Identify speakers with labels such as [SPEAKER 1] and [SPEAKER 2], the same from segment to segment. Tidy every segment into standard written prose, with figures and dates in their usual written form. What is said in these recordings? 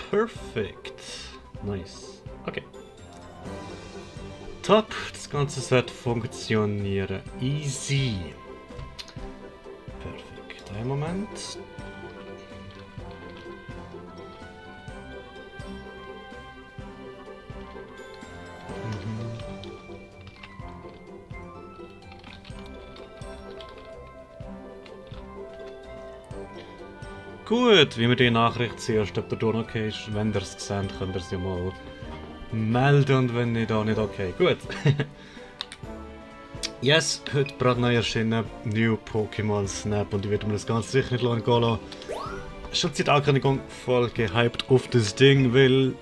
[SPEAKER 1] Perfekt. Nice. Okay. Top. Das Ganze sollte funktionieren. Easy. Perfekt. Einen Moment. Gut, wie wir die Nachricht zuerst, ob der Ton okay ist. Wenn ihr es seht, könnt ihr es ja mal melden und wenn nicht, auch nicht okay. Gut. Yes, heute gerade neu erschienen, New Pokémon Snap und ich werde mir das Ganze sicher nicht gehen lassen. Schon seit Ankündigung voll gehypt auf das Ding, weil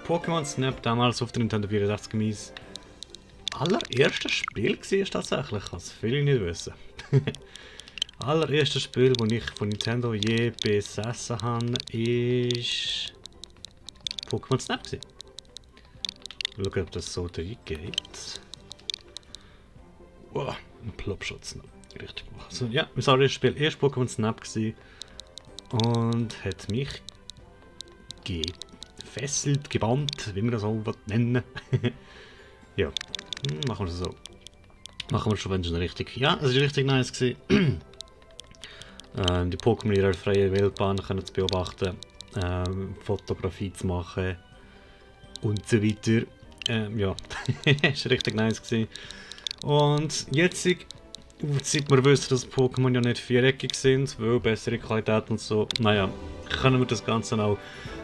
[SPEAKER 1] Pokémon Snap damals auf der Nintendo 64 gemäß allererstes Spiel war tatsächlich, was viele nicht wissen. Allererstes Spiel, das ich von Nintendo je besessen habe, ist Pokémon Snap. Schauen, ob das so reingeht. Wow, ein Plopschutz noch. Richtig gemacht. Also, ja, mein allererstes Spiel war erst Pokémon Snap und hat mich gefesselt, gebannt, wie man das auch nennen. Ja, machen wir es so. Machen wir schon, wenn es schon richtig. Ja, es war richtig nice. Die Pokémon in ihrer freien Wildbahn können zu beobachten, Fotografie zu machen und so weiter. Ja, es war richtig nice. Und jetzt, seit wir wissen, dass Pokémon ja nicht viereckig sind, weil bessere Qualität und so, naja, können wir das Ganze auch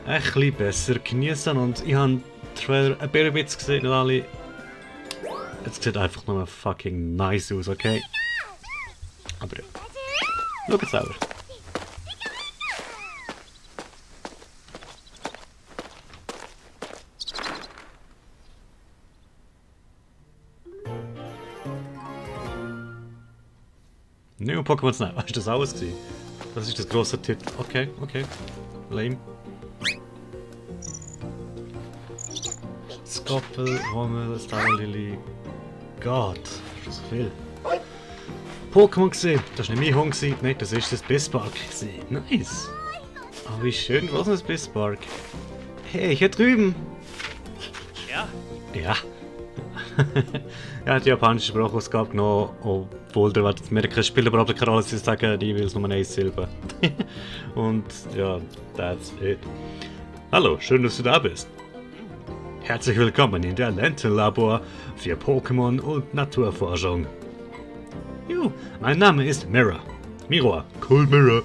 [SPEAKER 1] ein bisschen besser genießen. Und ich habe den Trailer ein bisschen gesehen, nicht alle. Es sieht einfach nur fucking nice aus, okay? Aber ja. Schaut selber. New Pokémon Snap. Hast du das alles gesehen? Das ist das grosse Titel. Okay, okay. Lame. Skoppel, Rommel, Starlily. Gott, das ist so viel. Pokémon gesehen. Das war nicht mein Hund, nein, das ist das Bisbark. Nice. Oh, wie schön, was ist das Bisbark? Hey, hier drüben.
[SPEAKER 2] Ja?
[SPEAKER 1] Ja. Er hat die japanische Sprachausgabe genommen, obwohl der amerikanische Spieler überhaupt keine Rolle sagen, die will es nur eine Silbe. Und ja, that's it. Hallo, schön, dass du da bist. Herzlich willkommen in der Lentil-Labor für Pokémon und Naturforschung. Mein Name ist Mirror. Cool Mirror.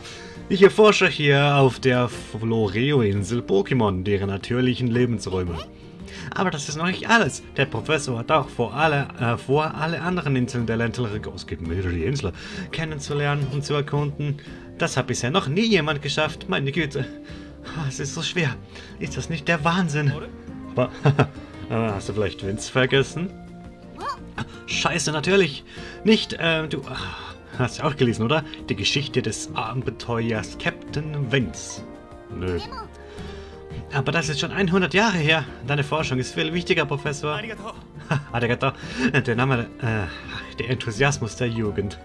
[SPEAKER 1] Ich erforsche hier auf der Floreo-Insel Pokémon, deren natürlichen Lebensräume. Aber das ist noch nicht alles. Der Professor hat auch vor, alle anderen Inseln der Lentil-Region, es gibt mehrere Inseln, kennenzulernen und zu erkunden. Das hat bisher noch nie jemand geschafft, meine Güte. Es ist so schwer. Ist das nicht der Wahnsinn? Hast du vielleicht Vince vergessen? Scheiße, natürlich. Nicht, du hast ja auch gelesen, oder? Die Geschichte des Abenteuers Captain Vince. Nö. Aber das ist schon 100 Jahre her. Deine Forschung ist viel wichtiger, Professor.
[SPEAKER 2] Arigato.
[SPEAKER 1] Arigato. Der Name, der Enthusiasmus der Jugend.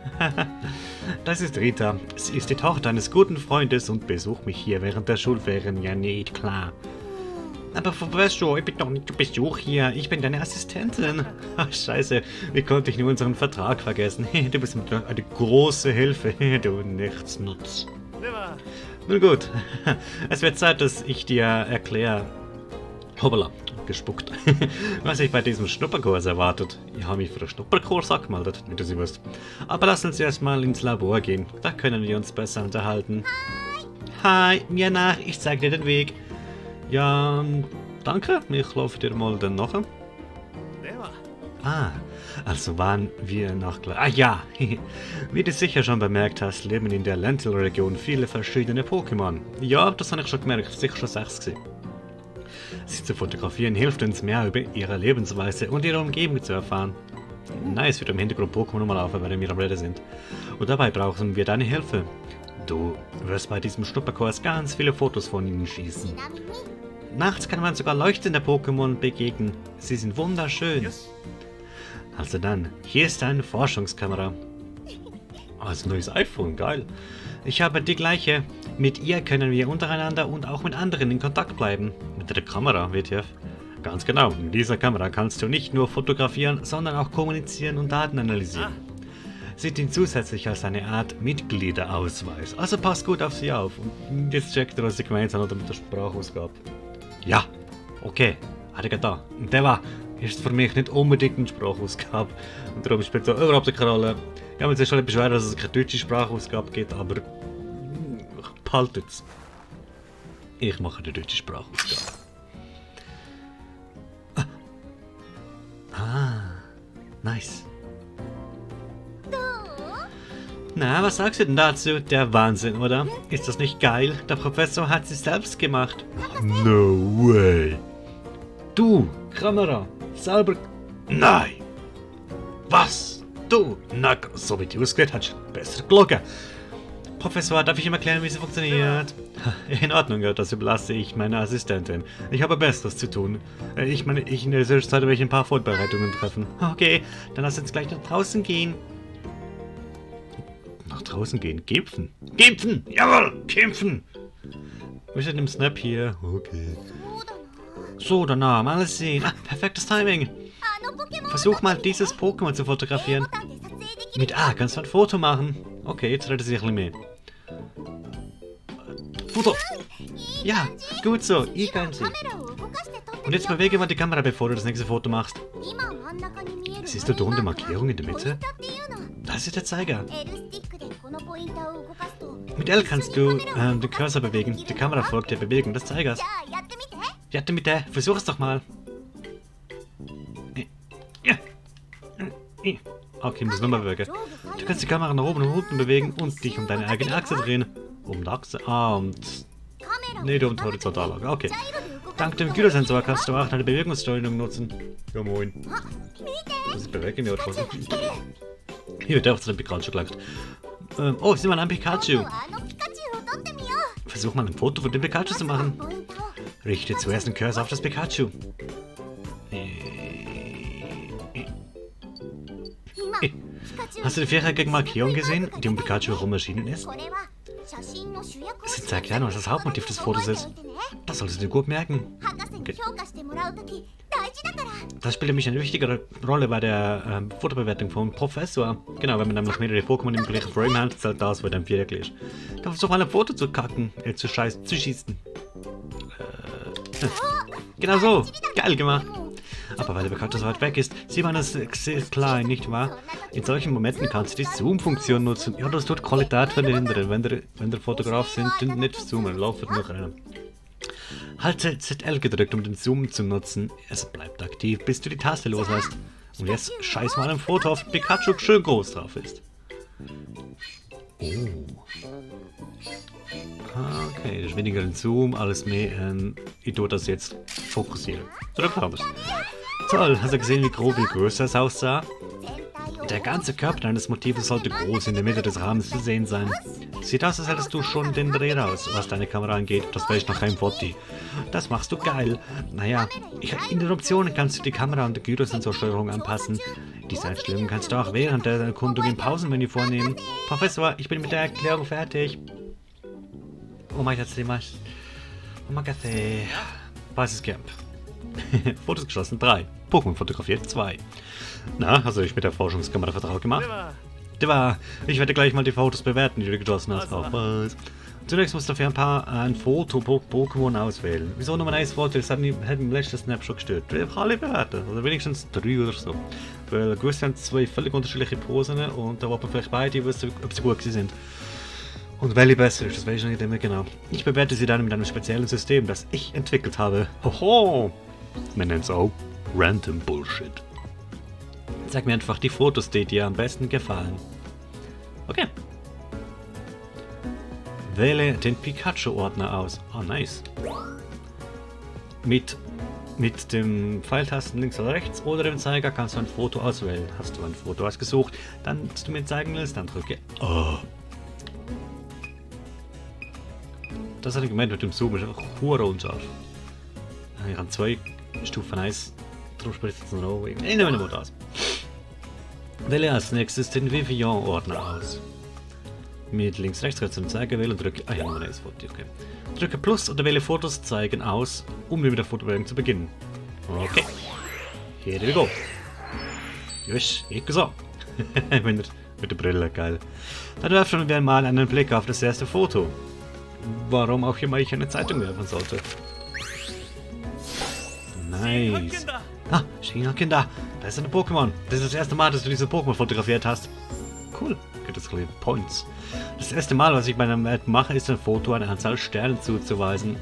[SPEAKER 1] Das ist Rita. Sie ist die Tochter eines guten Freundes und besucht mich hier während der Schulferien. Ja, nicht klar. Aber Professor, ich bin doch nicht zu Besuch hier. Ich bin deine Assistentin. Ach, scheiße. Wie konnte ich nur unseren Vertrag vergessen? Du bist mir eine große Hilfe. Du Nichtsnutz. Nun gut. Es wird Zeit, dass ich dir erkläre. Hoppala, gespuckt. Was ich bei diesem Schnupperkurs erwartet. Ich habe mich für den Schnupperkurs angemeldet, wie du sie wisst. Aber lass uns erstmal ins Labor gehen. Da können wir uns besser unterhalten. Hi, mir nach. Ich zeige dir den Weg. Ja, danke. Ich laufe dir mal dann nachher. Also waren wir noch gleich. Ah ja, wie du sicher schon bemerkt hast, leben in der Lentil-Region viele verschiedene Pokémon. Ja, das habe ich schon gemerkt, sicher schon 6 gesehen. Sie zu fotografieren hilft uns mehr über ihre Lebensweise und ihre Umgebung zu erfahren. Nice, wird im Hintergrund Pokémon rumlaufen, während wir am Reden sind. Und dabei brauchen wir deine Hilfe. Du wirst bei diesem Schnupperkurs ganz viele Fotos von ihnen schießen. Nachts kann man sogar leuchtende Pokémon begegnen. Sie sind wunderschön. Also dann, hier ist deine Forschungskamera. Also neues iPhone, geil. Ich habe die gleiche. Mit ihr können wir untereinander und auch mit anderen in Kontakt bleiben. Mit der Kamera, WTF. Ganz genau, mit dieser Kamera kannst du nicht nur fotografieren, sondern auch kommunizieren und Daten analysieren. Sie dient zusätzlich als eine Art Mitgliederausweis. Also pass gut auf sie auf. Und jetzt checkt ihr, was sie gemeint haben mit der Sprachausgabe. Ja, okay, arigato. Und der war, ist für mich nicht unbedingt eine Sprachausgabe. Und darum spielt es auch überhaupt keine Rolle. Ich habe mich jetzt schon beschwert, dass es keine deutsche Sprachausgabe gibt, aber behaltet's. Ich mache eine deutsche Sprachausgabe. Nice. Na, was sagst du denn dazu? Der Wahnsinn, oder? Ist das nicht geil? Der Professor hat sie selbst gemacht. No way. Du, Kamera, selber... Nein. Was? Du? Na, so wie du es gehört hast, besser gelogen. Professor, darf ich ihm erklären, wie sie funktioniert? In Ordnung, ja, das überlasse ich meiner Assistentin. Ich habe Besseres zu tun. Ich in der Zwischenzeit werde ich ein paar Vorbereitungen treffen. Okay, dann lass uns gleich nach draußen gehen. Nach draußen gehen? Kämpfen? Kämpfen! Jawohl! Kämpfen! Wir sind im Snap hier. Okay. So, danach, mal sehen. Perfektes Timing. Versuch mal, dieses Pokémon zu fotografieren. Mit A kannst du ein Foto machen. Okay, jetzt rettet sich ein bisschen mehr. Foto! Ja, gut so, ich kann sie. Und jetzt bewege mal die Kamera, bevor du das nächste Foto machst. Siehst du da unten die Markierung in der Mitte? Das ist der Zeiger. Mit L kannst du den Cursor bewegen. Die Kamera folgt der Bewegung des Zeigers. Ja, mit der. Versuch es doch mal. Ja. Okay, muss nochmal bewegen. Du kannst die Kamera nach oben und unten bewegen und dich um deine eigene Achse drehen. Um die Achse? Und... Nee, um die Horizontallage. Okay. Dank dem Gyrosensor kannst du auch deine Bewegungssteuerung nutzen. Ja, moin. Das bewege mich auch schon. Hier, der auf den Pikachu gelangt. Oh, sieh mal ein Pikachu. Versuch mal ein Foto von dem Pikachu zu machen. Richte zuerst den Cursor auf das Pikachu. Hast du die viereckige Markierung gesehen, die um Pikachu herum erschienen ist? Sie zeigt ja, was das Hauptmotiv des Fotos ist. Das solltest du dir gut merken. Okay. Das spielt nämlich eine wichtige Rolle bei der Fotobewertung vom Professor. Genau, wenn man nämlich mehrere Pokémon im gleichen Frame hat, zählt das, wo dann viereckig ist. Dann versuch mal ein Foto zu kacken, zu schießen. Genau so. Geil gemacht. Aber weil der Bekannte so weit weg ist, sieht man, das ist klein, nicht wahr? In solchen Momenten kannst du die Zoom-Funktion nutzen. Ja, das tut Qualität verhindern. Wenn der Fotograf sind, nicht zoomen, laufen nur rein. Halte ZL gedrückt, um den Zoom zu nutzen. Es bleibt aktiv, bis du die Taste loslässt. Und jetzt scheiß mal ein Foto auf Pikachu schön groß drauf ist. Oh. Okay, das ist weniger ein Zoom, alles mehr ich tue das jetzt fokussieren. Drück raus. Toll, hast du gesehen, wie grob, wie größer es aussah? Der ganze Körper deines Motivs sollte groß in der Mitte des Rahmens zu sehen sein. Sieht aus, als hättest du schon den Dreh raus, was deine Kamera angeht. Das wäre ich noch kein Foto. Das machst du geil. Naja, in den Optionen kannst du die Kamera und die Gyrosensorsteuerung anpassen. Diese Einstellungen kannst du auch während der Erkundung im Pausenmenü vornehmen. Professor, ich bin mit der Erklärung fertig. Oh mein Gott, Basiscamp. Fotos geschossen 3. Pokémon fotografiert 2. Na, hast du dich mit der Forschungskamera vertraut gemacht? Ich werde gleich mal die Fotos bewerten, die du geschossen hast. Auf was? Zunächst musst du für ein Foto Pokémon auswählen. Wieso nur ein neues Foto? Das hat im letzten Snap schon gestört. Ich habe alle bewerten. Oder wenigstens 3 oder so. Weil gewisse haben 2 völlig unterschiedliche Posen und da wollen wir vielleicht beide wissen, ob sie gut sind. Und welche besser ist, das weiß ich nicht immer genau. Ich bewerte sie dann mit einem speziellen System, das ich entwickelt habe. Hoho! Man nennt es auch Random Bullshit. Sag mir einfach die Fotos, die dir am besten gefallen. Okay. Wähle den Pikachu-Ordner aus. Oh, nice. Mit dem Pfeiltasten links oder rechts oder dem Zeiger kannst du ein Foto auswählen. Hast du ein Foto ausgesucht, dann du mir zeigen willst, dann drücke O. Das hatte ich gemeint mit dem Zoom, ist einfach hure unscharf. Ich habe 2 Stufen 1, darum spricht es noch auf. Ich nehme mal das. Wähle als nächstes den Vivillon-Ordner aus. mit links-rechts zum Zeigen wählen und drücke... Ah ja, nur ein Foto, okay. Drücke Plus oder wähle Fotos zeigen aus, um mit der Fotobewegung zu beginnen. Okay. Here we go. Josh, ich so. Mit der Brille, geil. Dann werfen wir mal einen Blick auf das erste Foto. Warum auch immer ich eine Zeitung werfen sollte. Nice. Ah, Shinhaken-da. Da ist ein Pokémon. Das ist das erste Mal, dass du diese Pokémon fotografiert hast. Cool. Gibt es kleine Points. Das erste Mal, was ich bei einem Ad mache, ist ein Foto einer Anzahl Sterne zuzuweisen.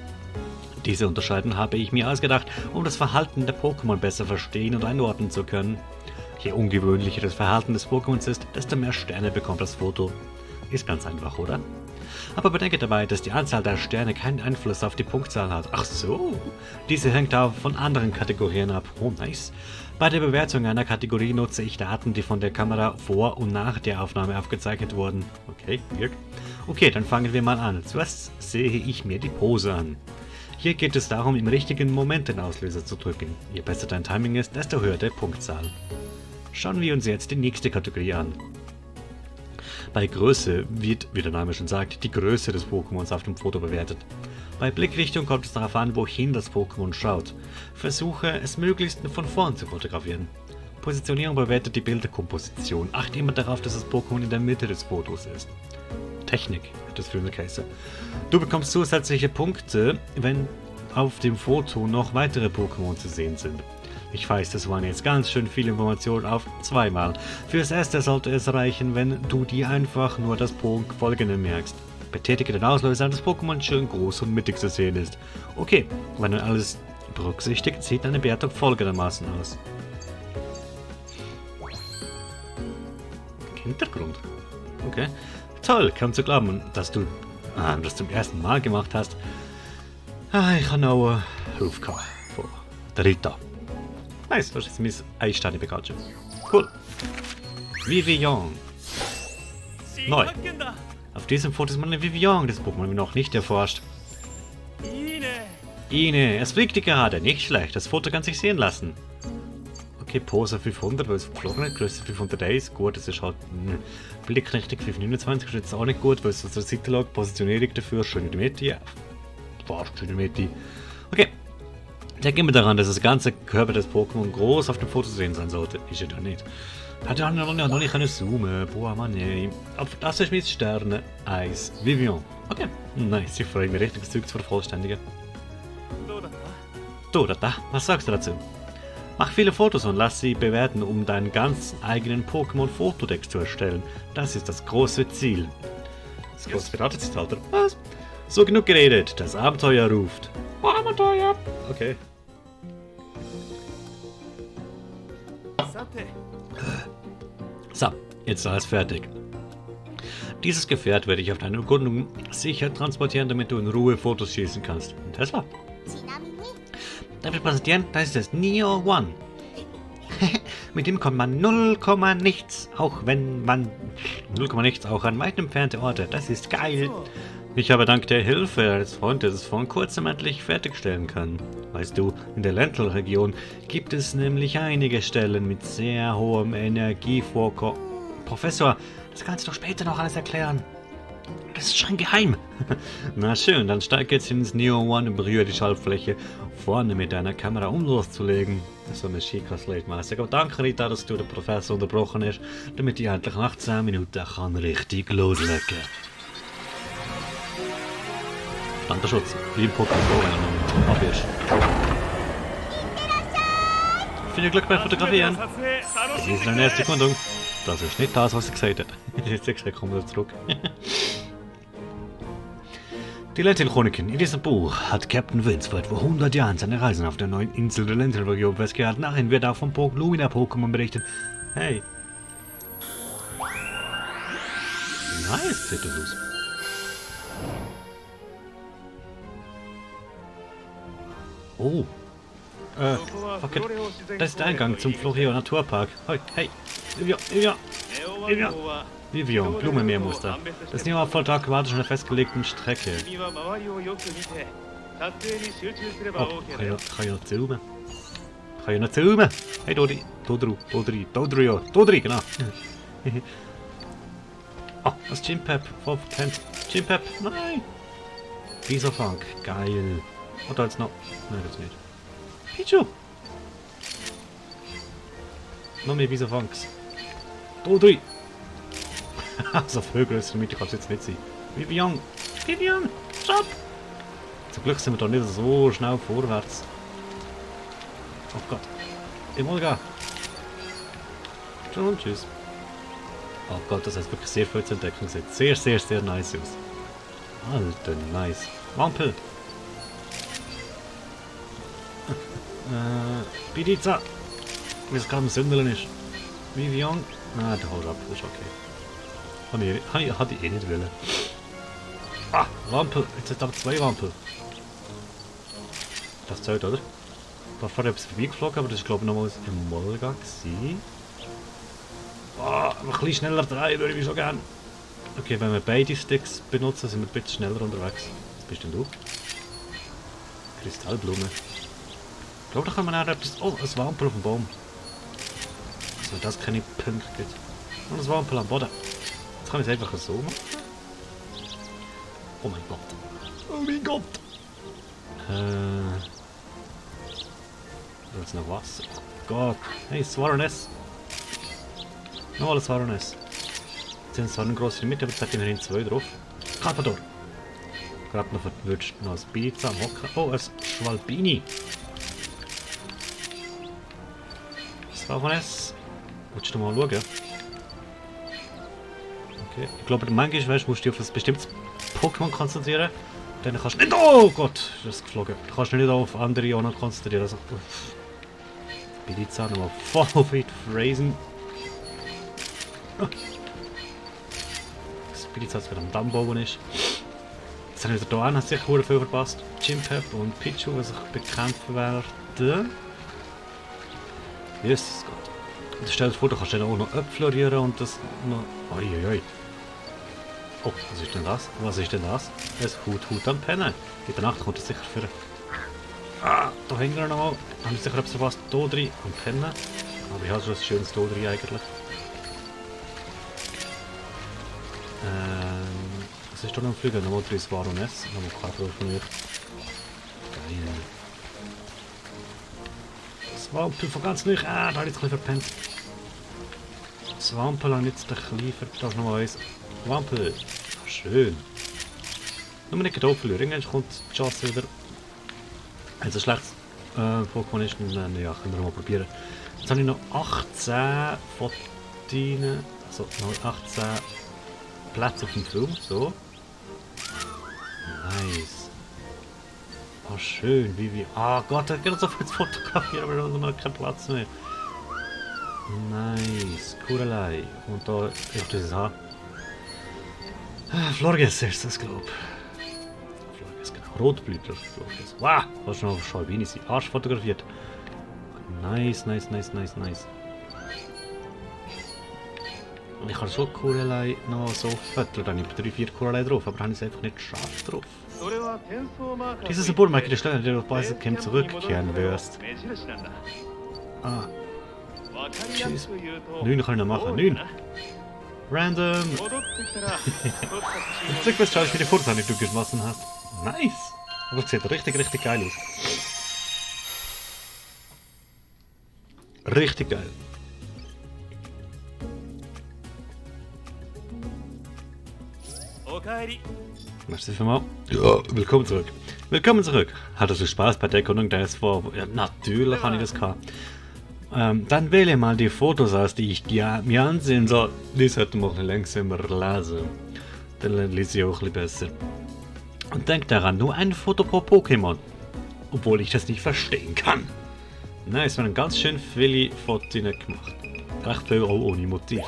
[SPEAKER 1] Diese Unterscheidung habe ich mir ausgedacht, um das Verhalten der Pokémon besser verstehen und einordnen zu können. Je ungewöhnlicher das Verhalten des Pokémons ist, desto mehr Sterne bekommt das Foto. Ist ganz einfach, oder? Aber bedenke dabei, dass die Anzahl der Sterne keinen Einfluss auf die Punktzahl hat. Ach so, diese hängt auch von anderen Kategorien ab. Oh, nice. Bei der Bewertung einer Kategorie nutze ich Daten, die von der Kamera vor und nach der Aufnahme aufgezeichnet wurden. Okay, wirkt. Okay, dann fangen wir mal an. Zuerst sehe ich mir die Pose an. Hier geht es darum, im richtigen Moment den Auslöser zu drücken. Je besser dein Timing ist, desto höher die Punktzahl. Schauen wir uns jetzt die nächste Kategorie an. Bei Größe wird, wie der Name schon sagt, die Größe des Pokémons auf dem Foto bewertet. Bei Blickrichtung kommt es darauf an, wohin das Pokémon schaut. Versuche, es möglichst von vorn zu fotografieren. Positionierung bewertet die Bilderkomposition. Achte immer darauf, dass das Pokémon in der Mitte des Fotos ist. Technik, das für Käse. Du bekommst zusätzliche Punkte, wenn auf dem Foto noch weitere Pokémon zu sehen sind. Ich weiß, das waren jetzt ganz schön viele Informationen auf zweimal. Fürs Erste sollte es reichen, wenn du dir einfach nur das Folgende merkst. Betätige den Auslöser, das Pokémon schön groß und mittig zu sehen ist. Okay, wenn du alles berücksichtigt, sieht deine Bewertung folgendermaßen aus. Hintergrund. Okay. Toll, kaum zu glauben, dass du das zum ersten Mal gemacht hast. Ich habe noch einen Ruf von der Rita. Nice, das ist mein Einstein Pikachu. Cool. Vivillon. Neu. Auf diesem Foto ist man eine Vivillon, das Pokémon wir noch nicht erforscht. Ine, es fliegt dir gerade, nicht schlecht, das Foto kann sich sehen lassen. Okay, Pose 500, weil es geflogen hat, Größe 501, gut, das ist halt Blickrichtung 529, ist jetzt auch nicht gut, weil es auf der Seite lag, Positionierung dafür, schön in der Mitte, ja. Fast schön in der Mitte. Okay. Denke immer daran, dass das ganze Körper des Pokémon groß auf dem Foto zu sehen sein sollte. Ist ja doch nicht. Hat ja noch nicht zoomen. Boah, Mann, ey. Aber das ist mein Sterne Eis. Vivillon. Okay. Nice, ich freue mich richtig, das Zeug zu vervollständigen. Du, da, was sagst du dazu? Mach viele Fotos und lass sie bewerten, um deinen ganz eigenen Pokémon-Fotodeck zu erstellen. Das ist das große Ziel. Das große Beratungshalter. Was? So, genug geredet. Das Abenteuer ruft. Abenteuer! Okay. So, jetzt ist alles fertig. Dieses Gefährt werde ich auf deine Erkundung sicher transportieren, damit du in Ruhe Fotos schießen kannst. Ein Tesla? Darf ich präsentieren? Das ist das Neo One. Mit dem kommt man 0, nichts, auch wenn man 0, nichts, auch an weit entfernte Orte. Das ist geil. Ich habe dank der Hilfe eines Freundes es vor kurzem endlich fertigstellen können. Weißt du, in der Ländlerregion gibt es nämlich einige Stellen mit sehr hohem Energievorkommen. Professor, das kannst du doch später noch alles erklären. Das ist schon geheim. Na schön, dann steig jetzt ins Neo One und berühre die Schaltfläche vorne mit deiner Kamera, um loszulegen. Das ist so eine Chica-Slate-mäßig. Aber danke, Rita, dass du den Professor unterbrochen hast, damit ich endlich nach 10 Minuten kann richtig loslegen. Standardschutz, wie im Pokémon Go, wenn er noch ist. Viel Glück beim Fotografieren. Das ist eine erste Erkundung. Das ist nicht das, was er gesagt hat. Jetzt gesagt, kommen wir zurück. Die Lentil-Chroniken. In diesem Buch hat Captain Vince vor etwa 100 Jahren seine Reisen auf der neuen Insel der Lentil-Region festgehalten. Nachher wird auch vom Lumina-Pokémon berichtet. Hey. Nice, sieht das aus. Oh. Fuck it. Das ist der Eingang zum Floreo Naturpark. Hey. Vivillon, Blumenmeermuster. Das Neo folgt der aquatischen einer festgelegten Strecke. Oh, kann ich noch zoomen? Kann ich noch zoomen? Hey, Dodri, genau. Oh, Das Gympep, voll verpennt. Gympep, nein! Bisofunk, geil. Oder jetzt noch. Nein, das nicht. Pichu! Noch mehr Bisofunks. Dodri! So viel größer Mitte kann es jetzt nicht sein. Vivian! Vivian! Stopp! Zum Glück sind wir da nicht so schnell vorwärts. Oh Gott. Emolga! Schon und tschüss. Oh Gott, das hat wirklich sehr viel zu entdecken. Sieht sehr, sehr, sehr nice aus. Alter, nice. Wampel! Pizza! Wie es gerade am Sündeln ist. Vivian? Nein, der haut ab, das ist okay. Hatte ich eh nicht wollen. Ah, Wampel! Jetzt hat aber 2 Wampel. Das zählt, oder? Da vorher etwas vorbeigeflogen, aber das ist glaube ich nochmals im Molga gewesen. Ah, ein bisschen schneller drehen würde ich schon gerne. Okay, wenn wir beide Sticks benutzen, sind wir ein bisschen schneller unterwegs. Was bist denn du? Kristallblume. Ich glaube, da kann man auch etwas... Oh, ein Wampel auf dem Baum. Also das keine Punkte gibt. Und ein Wampel am Boden. Jetzt kann ich es einfach so machen. Oh mein Gott. Oh mein Gott. Da ist noch Wasser. Oh Gott. Hey, Swaroness. Nochmal ein Swaroness. Jetzt sind zwar eine grosse Mitte, aber jetzt hat immerhin 2 drauf. Carpador. Gerade noch verwünscht noch ein Pizza am Hocken. Oh, ein Schwalbini. Swaroness. Willst du mal schauen? Okay. Ich glaube, manchmal weißt, musst du dich auf ein bestimmtes Pokémon konzentrieren. Dann kannst du nicht... Oh Gott, das ist geflogen. Du kannst dich nicht auf andere auch noch konzentrieren. Also, Pizza nochmal voll weit phrasen. Das Pizza jetzt gerade am Damm bauen ist. Jetzt haben wir wieder hier an, hat sich viel verpasst. Gympep und Pichu, die sich bekämpfen werden. Jesus Gott. Und stell dir vor, du kannst dann auch noch abflorieren und das noch... Uiuiui. Oh, was ist denn das? Was ist denn das? Ein Hut am Pennen. In der Nacht kommt es sicher für... Ah, da hängen wir nochmal. Haben wir sicher etwas verpasst. Dodri am Pennen. Aber ich habe schon ein schönes Dodri eigentlich. Was ist da noch am Flügel? Nochmal 3 Swaroness. Nochmal Karte von mir. Geil. Swampel von ganz neu. Ah, da habe ich jetzt ein bisschen verpennt. Swampel habe ich jetzt ein bisschen verpennt. Da ist noch eins. Wampel. Ah, schön. Nur nicht gedauert verlieren. Irgendwann kommt die Chance wieder. Wenn es ein schlechtes Pokémon ist, dann ja, können wir mal probieren. Jetzt habe ich noch 18 Fotinen. Also noch 18 Plätze auf dem Film. So. Nice. Ah, schön. Wie. Ah Gott, da geht so viel zu fotografieren, aber da haben keinen Platz mehr. Nice. Kurelei. Und da ist das Haar. Florges ist das, glaube ich. Florges, genau. Rotblüter. Florges. Wow! Hast du noch auf Schalbini sein Arsch fotografiert? Nice, nice, nice, nice, nice. Und ich habe so Kurelei noch so Fötter. Dann habe ich 3-4 Kurelei drauf, aber habe ich es einfach nicht geschafft drauf. Dieses Symbol mag ich dir stellen, der du bei Camp zurückkehren wirst. Ah. Tschüss. 9 kann ich noch machen. 9. Random. Zurück bist, schau ich, wie die Fotos die du geschmissen hast. Nice. Aber das sieht richtig, richtig geil aus. Richtig geil. Merci vielmals. Ja, willkommen zurück. Willkommen zurück. Hattest du Spaß bei der Erkundung deines Vor... Ja, natürlich habe ich das gehabt. Dann wähle mal die Fotos aus, die ich mir ansehen soll. Die sollten wir auch langsamer lesen. Dann lese ich auch ein bisschen besser. Und denk daran, nur ein Foto pro Pokémon. Obwohl ich das nicht verstehen kann. Nein, es werden ganz schön viele Fotos gemacht. Recht viel auch ohne Motiv.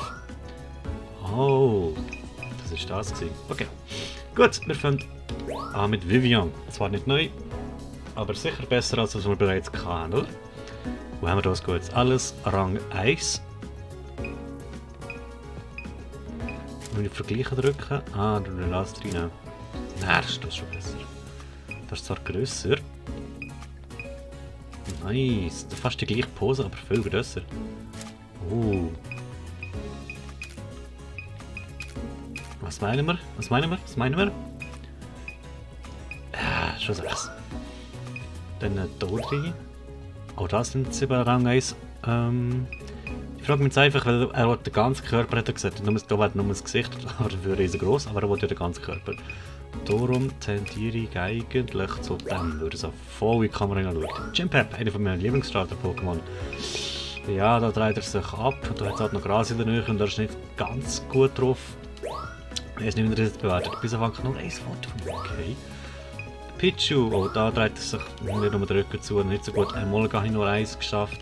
[SPEAKER 1] Oh, das ist das gewesen. Okay. Gut, wir fangen an mit Vivian. Zwar nicht neu, aber sicher besser als was wir bereits hatten, oder? Wo haben wir das gut? Alles Rang 1. Wenn ich Vergleichen drücken. Ah, du lässt rein. Nein, das ist schon besser. Das ist zwar grösser. Nice. Fast die gleiche Pose, aber viel grösser. Was meinen wir? Was meinen wir? Was meinen wir? Schon 6. Dann Dodri. Auch das sind 7 Rang 1. Ich frage mich jetzt einfach, weil er hat den ganzen Körper, hat er gesagt. Da wird nur das Gesicht, aber dafür riesengroß, aber er will ja den ganzen Körper. Darum tendiere ich eigentlich zu dem, würde so voll in die Kamera hineinschauen. Chimpep, einer von meinen Lieblingsstarter-Pokémon. Ja, da dreht er sich ab und da hat es halt noch Gras in der Nähe und er ist nicht ganz gut drauf. Er ist nicht mehr bewertet. Bis auf einfach nur ein Foto von mir. Okay. Pichu, oh, da dreht er sich nicht nur den Rücken zu, nicht so gut. Einmal habe ich nur 1 geschafft.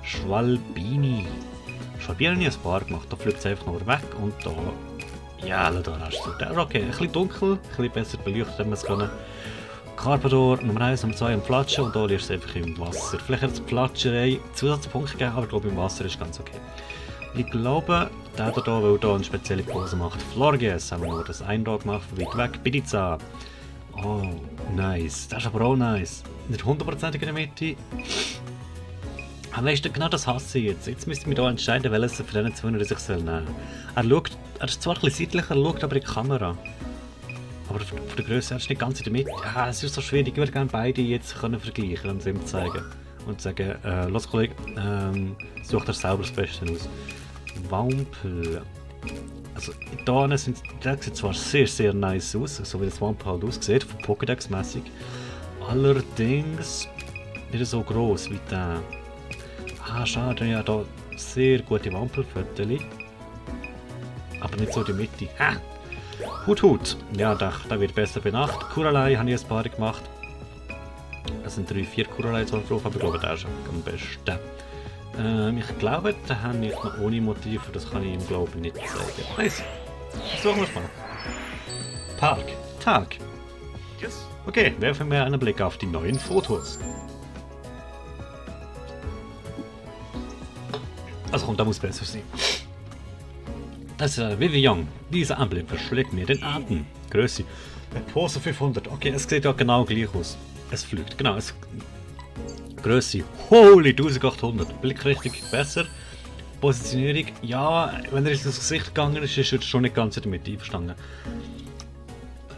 [SPEAKER 1] Schwalbini. Schwalbini habe ich ein paar gemacht, da fliegt es einfach nur weg und da... Ja, da hast du den. Okay, ein bisschen dunkel, ein bisschen besser beleuchtet, wenn wir es können. Carpador Nummer 1, Nummer 2 und Platschen und da liegst du einfach im Wasser. Vielleicht hat es Platscherei Zusatzpunkte gegeben, aber ich glaube im Wasser ist ganz okay. Ich glaube, der hier, weil hier eine spezielle Pose macht. Florges haben wir nur das Eindruck gemacht, von weit weg. Bidiza. Oh, nice. Das ist aber auch nice. Nicht 100% in der Mitte. Aber weißt du, genau das hasse ich jetzt. Jetzt müsste ich mich hier entscheiden, welches von diesen zwei er sich nehmen soll. Er ist zwar ein bisschen seitlich, er schaut aber in die Kamera. Aber von der Größe her ist nicht ganz in der Mitte. Ja, es ist so schwierig. Ich würde gerne beide jetzt können vergleichen und ihm zeigen. Und sagen, los Kollege, such dir selber das Beste aus. Wampel. Also, da sieht zwar sehr, sehr nice aus, so wie das Wampel halt aussieht, von Pokédex-mässig. Allerdings nicht so gross wie der. Ah, schade, ja, da sehr gute Wampelfotos. Aber nicht so die Mitte. Ah. Hut. Ja, der wird besser benacht. Kuralei habe ich ein paar gemacht. Es sind 3-4 Kuralei drauf, aber ich glaube, der ist am besten. Ich glaube, da habe ich noch ohne Motiv, das kann ich ihm glaube ich nicht zeigen. Nice. Suchen wir es mal. Park. Tag.
[SPEAKER 2] Yes.
[SPEAKER 1] Okay, werfen wir einen Blick auf die neuen Fotos. Also komm, da muss besser sein. Das ist Vivian. Dieser Anblick verschlägt mir den Atem. Größe. Pose 500. Okay, es sieht ja genau gleich aus. Es fliegt. Genau. Größe. Holy 1800. Blickrichtung besser. Positionierung. Ja, wenn er ins Gesicht gegangen ist, ist er schon nicht ganz damit einverstanden.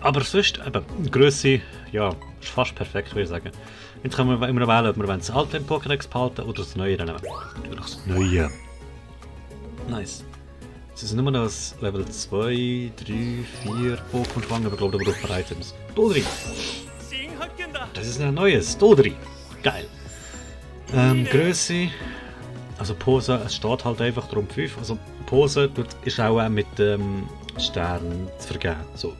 [SPEAKER 1] Aber sonst, eben, Größe, ja, ist fast perfekt, würde ich sagen. Jetzt können wir immer wählen, ob wir das alte im Pokédex behalten oder das neue nehmen. Natürlich das neue. Nice. Es ist nur noch das Level 2, 3, 4 Pokémon fangen, aber ich glaube, da braucht man Items. Dodri! Das ist ein neues, Dodri! Geil! Größe, also Pose, es steht halt einfach darum 5. Also Pose ist auch mit Sternen zu vergeben. So.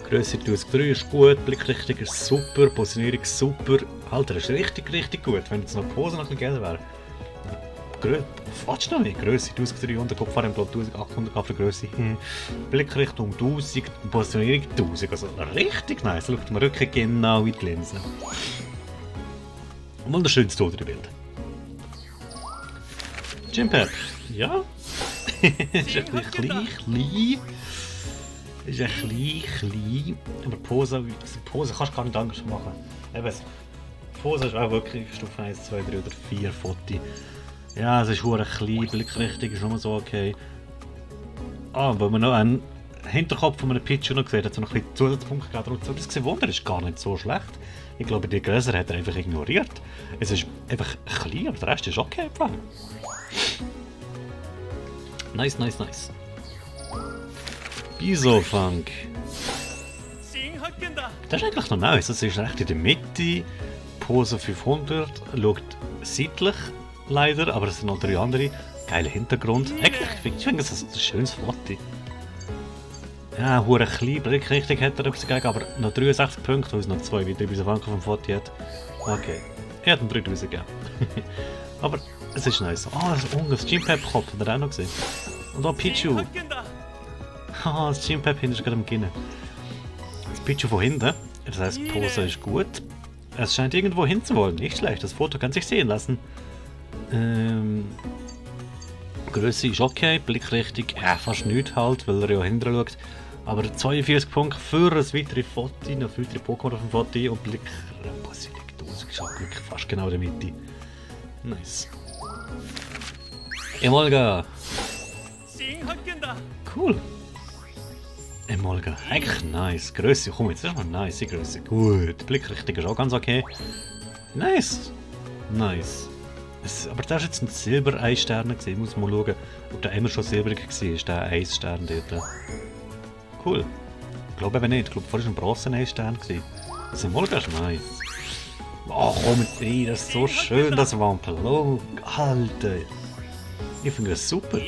[SPEAKER 1] Größe 1003 ist gut, Blickrichtung ist super, Positionierung super. Alter, das ist richtig gut, wenn jetzt noch Pose noch ein bisschen Geld wäre. Fast noch nicht. Größe 1300, Kopfhörer 1800 auf der Größe. Blickrichtung 1000, Positionierung 1000. Also richtig nice. Schaut mir Rücken genau in die Linse. Wunderschönes Bild. Chimpep. Ja. Ist ein bisschen klein. Ist ein bisschen klein. Aber Pose kannst du gar nicht anders machen. Eben, Pose ist auch wirklich Stufe 1, 2, 3 oder 4 Fotos. Ja, es ist hure klein, Blickrichtung ist nur so okay. Ah, weil man noch einen Hinterkopf von einem Pichu noch gesehen hat, so noch ein bisschen Zusatzpunkte gegeben. Und so, das Gewunder ist gar nicht so schlecht. Ich glaube, die Gräser hat er einfach ignoriert. Es ist einfach klein, aber der Rest ist okay. Nice. Bisofunk. Das ist eigentlich noch nice. Das ist recht in der Mitte. Pose 500. Schaut seitlich. Leider, aber es sind noch 3 andere. Geiler Hintergrund. Ich finde, das ist ein schönes Foto. Ja, hure klein, Blickrichtung hat er etwas gegeben, aber noch 63 Punkte, weil es noch 2 weitere Bisofunk auf dem Foto hat. Okay, er hat ihm 3000 gegeben. Aber es ist nice. Ah, das Chimpep-Kopf hat er auch noch gesehen. Und auch Pichu. Ah, das Chimpep hinten ist gerade am Beginnen. Das Pichu von hinten, das heisst, die Pose ist gut. Es scheint irgendwo hinzuwollen, nicht schlecht, das Foto kann sich sehen lassen. Größe ist okay, Blickrichtung fast nichts halt, weil er ja hinten schaut. Aber 42 Punkte für ein weiteres Foto, noch weitere Pokémon auf dem Foto und Blickposition 1000 ist auch wirklich fast genau in der Mitte. Nice. Emolga! Cool! Emolga. Eigentlich nice. Größe, komm, jetzt ist mal nice, die Größe. Gut. Blickrichtung ist auch ganz okay. Nice. Nice. Aber das war jetzt ein Silber 1 Stern gesehen. Muss mal schauen, ob der immer schon silberig war. Ist der 1 Stern dort. Cool. Ich glaube eben nicht. Ich glaube, vorher war ein Bronze 1 Stern. Das Emolga ist nice. Oh, komm mit rein. Das ist so schön, das Wampel. Alter. Ich finde das super.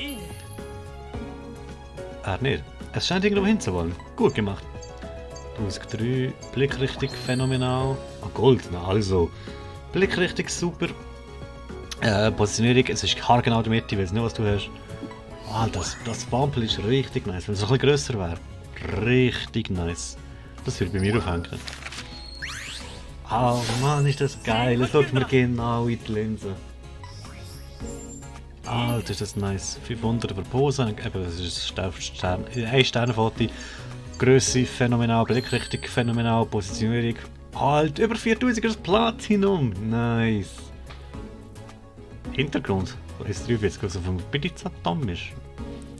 [SPEAKER 1] Nicht. Es scheint irgendwo hinzuwollen. Gut gemacht. 1003. Blickrichtung phänomenal. Ah, Gold. Na also. Blickrichtung super. Positionierung. Es ist haargenau in der Mitte. Ich weiß nicht, was du hast. Ah, das Wampel ist richtig nice. Wenn es ein bisschen grösser wäre. Richtig nice. Das würde bei mir aufhängen. Oh Mann, ist das geil. Es schaut mir genau in die Linse. Alter, ist das nice. 500 über Pose. Eben, das ist ein Sternenfoto. Grösse phänomenal, Blickrichtung phänomenal, Positionierung. Halt, über 4000 ist Platinum. Nice. Hintergrund. Ist 43, also vom Pizza-Tom ist.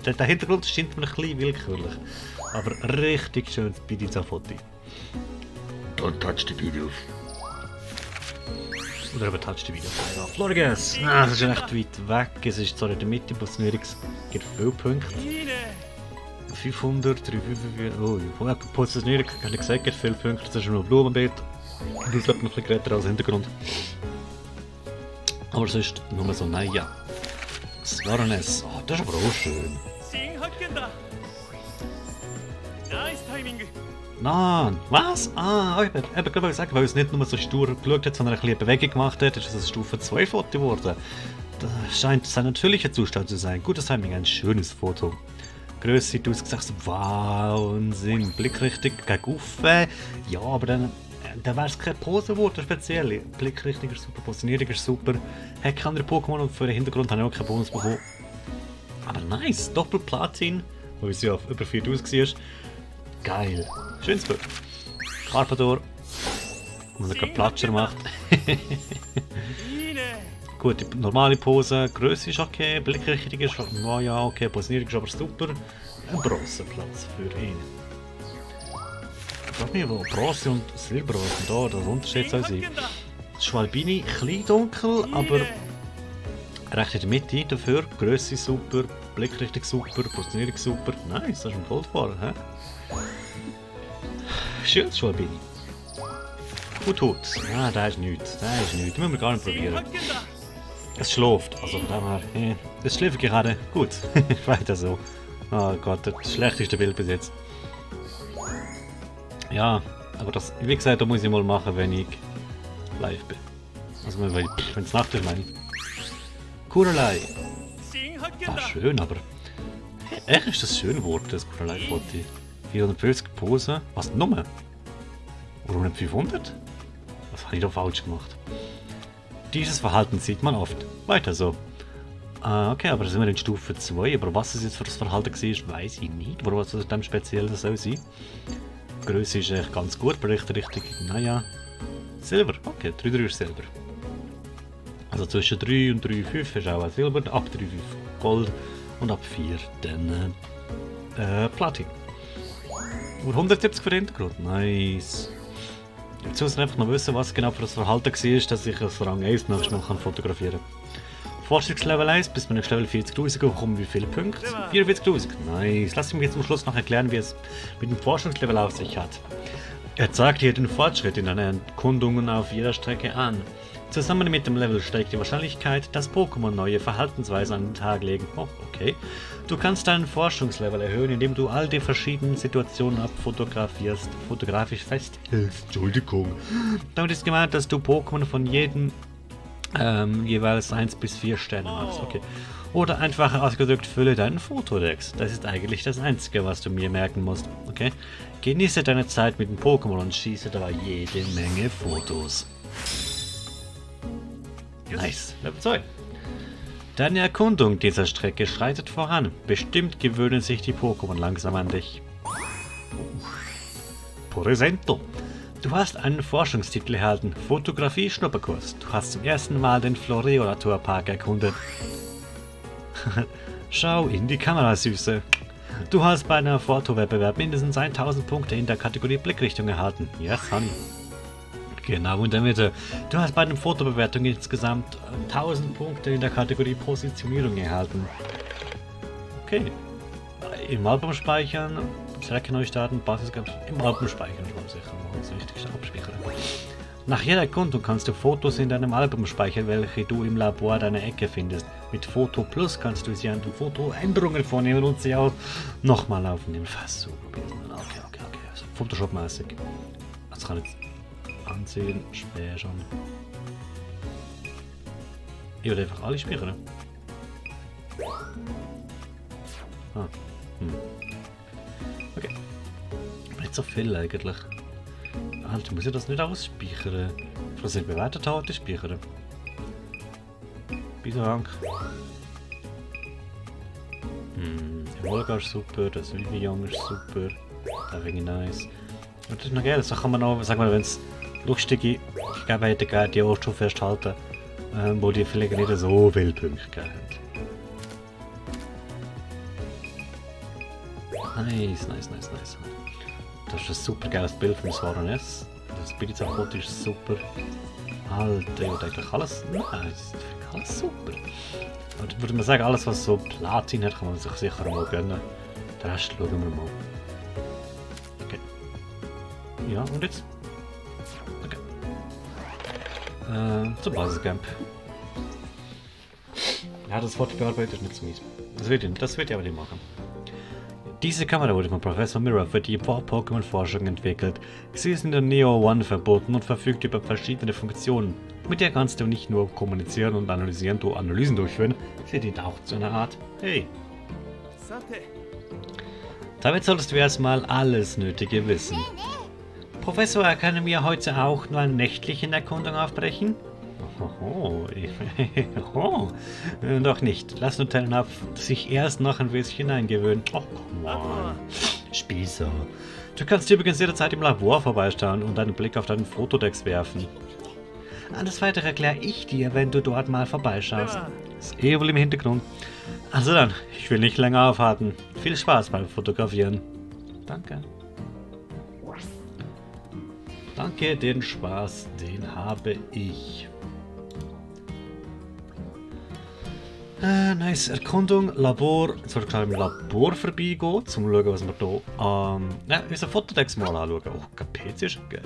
[SPEAKER 1] Der Hintergrund stimmt mir ein bisschen willkürlich. Aber richtig schönes Pizza-Foto. Don't touch the video. Oder eben touch the video. Ja, Florigas! Das ist echt weit weg. Es ist zwar in der Mitte, Positionierung gibt viele Punkte. 500, 355. Oh, ja, Positionierung, habe ich gesagt, gibt viele Punkte. Das ist nur ein Blumenbeet. Das hat noch ein bisschen gerettet als Hintergrund. Aber sonst nur so, naja. Svarnes. Oh, das ist aber auch schön. Nein, was? Ah, ich habe gerade gesagt, weil es nicht nur so stur geschaut hat, sondern ein bisschen Bewegung gemacht hat, ist es ein Stufe 2 Foto geworden. Das scheint sein natürlicher Zustand zu sein. Gutes Timing, ein schönes Foto. Größe, du hast gesagt, Wahnsinn. Blickrichtung gegen Uffe. Ja, aber dann wäre es keine Pose-Wort, speziell. Blickrichtung ist super, Positionierung ist super. Hat keine andere Pokémon und für den Hintergrund habe ich auch keinen Bonus bekommen. Aber nice, Doppelplatin, wo es ja auf über 4000 war. Geil. Schönes Bild. Carpador. Und er einen Platscher macht. Gut, die normale Pose, Größe ist okay, Blickrichtung ist ja okay, Positionierung ist aber super. Ein Bronzeplatz für ihn. Ich frage mich, wo Bronze und Silber, was denn da der Unterschied soll sein. Schwalbini, klein dunkel, aber recht in der Mitte dafür. Größe super, Blickrichtung super, Positionierung super. Nice, das ist ein Goldfahrer, hä? Schönes Schwalbini. Gut tot. Ah, der ist nichts. Der ist nichts. Müssen wir gar nicht probieren. Es schläft. Also von dem her. Es schläft gerade. Gut. Weiter so. Oh Gott, das schlechteste Bild bis jetzt. Ja, aber das, wie gesagt, da muss ich mal machen, wenn ich live bin. Also wenn es Nacht ist, meine ich. Kurelei. Ah, schön, aber... Echt ist das schön geworden, das Kurelei-Foto. 450 Posen. Was, Nummer? Warum nicht 500? Was habe ich da falsch gemacht? Dieses Verhalten sieht man oft. Weiter so. Okay, aber da sind wir in Stufe 2. Aber was es jetzt für das Verhalten war, weiß ich nicht. Warum es dem speziell soll sein. Die Größe ist echt ganz gut, richtig, naja. Silber, okay, 3,3 ist Silber. Also zwischen 3 und 3,5 ist auch ein Silber, ab 3,5 Gold und ab 4 dann Platin. Und 170 für den Hintergrund, nice. Jetzt muss ich einfach noch wissen, was genau für das Verhalten war, dass ich das Rang 1 noch schnell fotografieren kann. Forschungslevel 1 bis zum Level 40.000 bekommen wie viele Punkte? 44.000. Nice. Lass mich jetzt zum Schluss noch erklären, wie es mit dem Forschungslevel auf sich hat. Er zeigt hier den Fortschritt in den Erkundungen auf jeder Strecke an. Zusammen mit dem Level steigt die Wahrscheinlichkeit, dass Pokémon neue Verhaltensweisen an den Tag legen. Oh, okay. Du kannst deinen Forschungslevel erhöhen, indem du all die verschiedenen Situationen abfotografierst, fotografisch festhältst. Entschuldigung. Damit ist gemeint, dass du Pokémon von jedem jeweils 1 bis 4 Sterne machst. Okay. Oder einfach ausgedrückt, fülle deinen Fotodex. Das ist eigentlich das Einzige, was du mir merken musst. Okay? Genieße deine Zeit mit dem Pokémon und schieße dabei jede Menge Fotos. Nice. Level 2. Deine Erkundung dieser Strecke schreitet voran. Bestimmt gewöhnen sich die Pokémon langsam an dich. Presento. Du hast einen Forschungstitel erhalten. Fotografie-Schnupperkurs. Du hast zum ersten Mal den Floreolator Park erkundet. Schau in die Kamera, Süße. Du hast bei einer Fotowettbewerb mindestens 1000 Punkte in der Kategorie Blickrichtung erhalten. Yes, honey. Genau in der Mitte. Du hast bei einer Fotobewertung insgesamt 1000 Punkte in der Kategorie Positionierung erhalten. Okay. Im Album speichern, Strecke neu starten, Basisgabe im Album speichern. Schon sicher mal das Wichtigste abspeichern. Nach jeder Erkundung kannst du Fotos in deinem Album speichern, welche du im Labor deiner Ecke findest. Mit Foto Plus kannst du sie an den Fotoänderungen vornehmen und sie auch nochmal aufnehmen. Fast so probieren. Okay. Also Photoshop-mäßig. Das kann jetzt ansehen, speichern. Ich würde einfach alle speichern. Okay. Nicht so viel eigentlich. Alter, muss ich das nicht ausspeichern? Was ich bewertet habe, das speichern. Bis Dank. Volga ist super, das Vivian ist super. Das finde ich nice. Und das ist noch geil, so kann man noch, sagen wir, wenn es lustige Gegebenheiten gibt, die auch schon festhalten, wo die vielleicht nicht so viele Punkte gegeben haben. Nice. Das ist ein super geiles Bild vom Swaran S. Das Pizza-Foto ist super. Alter, und eigentlich alles nice. Ich finde alles super. Und würde man sagen, alles was so Platin hat, kann man sich sicher mal gönnen. Den Rest schauen wir mal. Okay. Ja, und jetzt? Okay. Zum Basiscamp. Ja, das Foto bearbeitet ist nicht so mies. Das wird ich aber nicht machen. Diese Kamera wurde von Professor Mirror für die Pokémon-Forschung entwickelt. Sie ist in der Neo One verboten und verfügt über verschiedene Funktionen. Mit der kannst du nicht nur kommunizieren und analysieren, du Analysen durchführen, sie dient auch zu einer Art Hey. Damit solltest du erstmal alles Nötige wissen. Professor, können wir heute auch nur eine nächtliche Erkundung aufbrechen? Doch nicht. Lass Nutella sich erst noch ein bisschen eingewöhnen. Oh, come on. Spießer. Du kannst übrigens jederzeit im Labor vorbeischauen und einen Blick auf deinen Fotodex werfen. Alles weitere erkläre ich dir, wenn du dort mal vorbeischaust. Ist eh wohl im Hintergrund. Also dann, ich will nicht länger aufhalten. Viel Spaß beim Fotografieren. Danke. Danke, den Spaß, den habe ich. Nice. Erkundung, Labor. Jetzt wollte ich im Labor vorbeigehen, um zu schauen, was wir hier unseren Fotodex mal anschauen. Oh, der PC ist geil.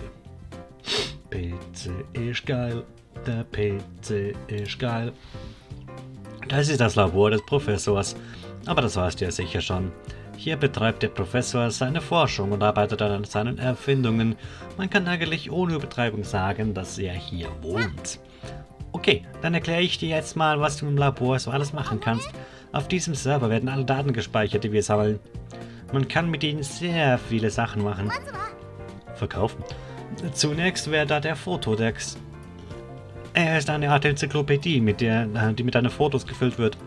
[SPEAKER 1] PC ist geil. Der PC ist geil. Das ist das Labor des Professors. Aber das weißt du ja sicher schon. Hier betreibt der Professor seine Forschung und arbeitet an seinen Erfindungen. Man kann eigentlich ohne Übertreibung sagen, dass er hier wohnt. Okay, dann erkläre ich dir jetzt mal, was du im Labor so alles machen kannst. Auf diesem Server werden alle Daten gespeichert, die wir sammeln. Man kann mit ihnen sehr viele Sachen machen. Verkaufen. Zunächst wäre da der Fotodex. Er ist eine Art Enzyklopädie, die mit deinen Fotos gefüllt wird.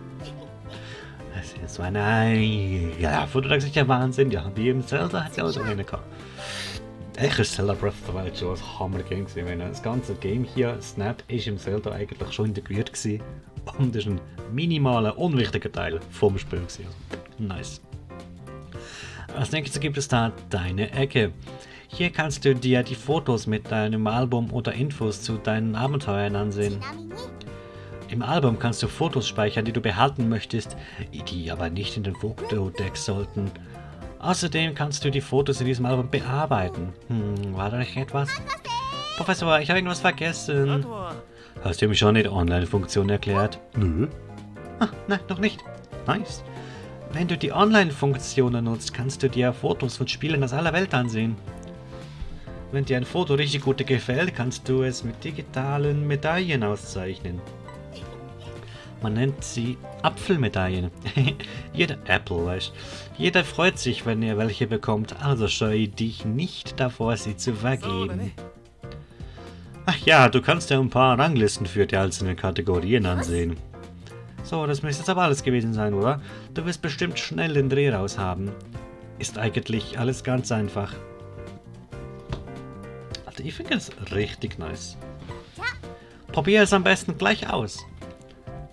[SPEAKER 1] Das ist so ja, Fotodex ist ja Wahnsinn. Ja, wie im Zelda hat es ja auch so eine gehabt. Echt ist Zelda Breath of the Wild schon ein Hammer-Game gewesen. Das ganze Game hier, Snap, ist im Zelda eigentlich schon integriert gewesen. Und das ist ein minimaler, unwichtiger Teil vom Spiel gewesen. Nice. Als nächstes gibt es da deine Ecke. Hier kannst du dir die Fotos mit deinem Album oder Infos zu deinen Abenteuern ansehen. Im Album kannst du Fotos speichern, die du behalten möchtest, die aber nicht in den Fotodex sollten. Außerdem kannst du die Fotos in diesem Album bearbeiten. War da nicht etwas? Professor, ich habe irgendwas vergessen. Hast du mir schon die Online-Funktion erklärt? Nö. Nein, noch nicht. Nice. Wenn du die Online-Funktionen nutzt, kannst du dir Fotos von Spielen aus aller Welt ansehen. Wenn dir ein Foto richtig gut gefällt, kannst du es mit digitalen Medaillen auszeichnen. Man nennt sie Apfelmedaillen. Jeder Apple, weißt. Jeder freut sich, wenn er welche bekommt, also scheue dich nicht davor, sie zu vergeben. Ach ja, du kannst ja ein paar Ranglisten für die einzelnen Kategorien ansehen. So, das müsste jetzt aber alles gewesen sein, oder? Du wirst bestimmt schnell den Dreh raus haben. Ist eigentlich alles ganz einfach. Also ich finde es richtig nice. Probier es am besten gleich aus.